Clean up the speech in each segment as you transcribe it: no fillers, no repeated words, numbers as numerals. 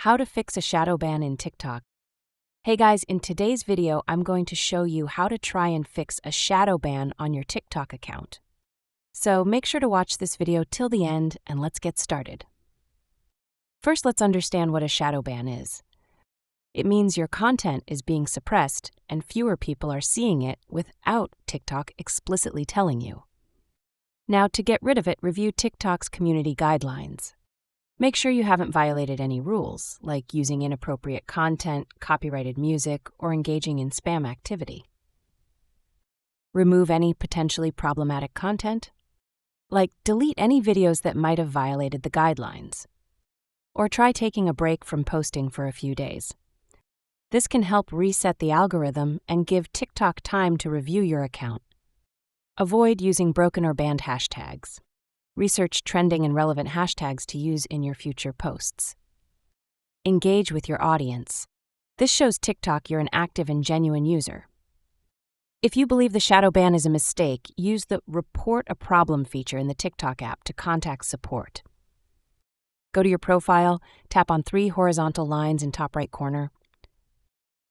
How to fix a shadow ban in TikTok. Hey guys, in today's video, I'm going to show you how to try and fix a shadow ban on your TikTok account. So make sure to watch this video till the end and let's get started. First, let's understand what a shadow ban is. It means your content is being suppressed and fewer people are seeing it without TikTok explicitly telling you. Now, to get rid of it, review TikTok's community guidelines. Make sure you haven't violated any rules, like using inappropriate content, copyrighted music, or engaging in spam activity. Remove any potentially problematic content, like delete any videos that might have violated the guidelines. Or try taking a break from posting for a few days. This can help reset the algorithm and give TikTok time to review your account. Avoid using broken or banned hashtags. Research trending and relevant hashtags to use in your future posts. Engage with your audience. This shows TikTok you're an active and genuine user. If you believe the shadow ban is a mistake, use the Report a Problem feature in the TikTok app to contact support. Go to your profile, tap on 3 horizontal lines in top right corner.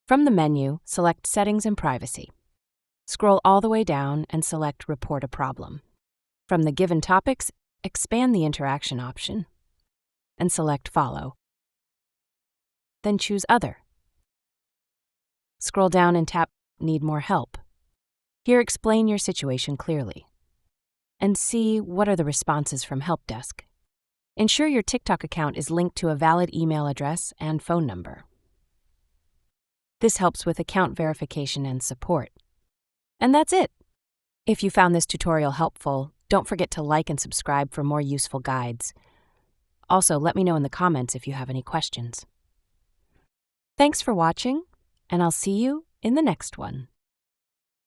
From the menu, select Settings and Privacy. Scroll all the way down and select Report a Problem. From the given topics, expand the interaction option and select Follow. Then choose Other. Scroll down and tap Need More Help. Here, explain your situation clearly and see what are the responses from Help Desk. Ensure your TikTok account is linked to a valid email address and phone number. This helps with account verification and support. And that's it. If you found this tutorial helpful, don't forget to like and subscribe for more useful guides. Also, let me know in the comments if you have any questions. Thanks for watching, and I'll see you in the next one.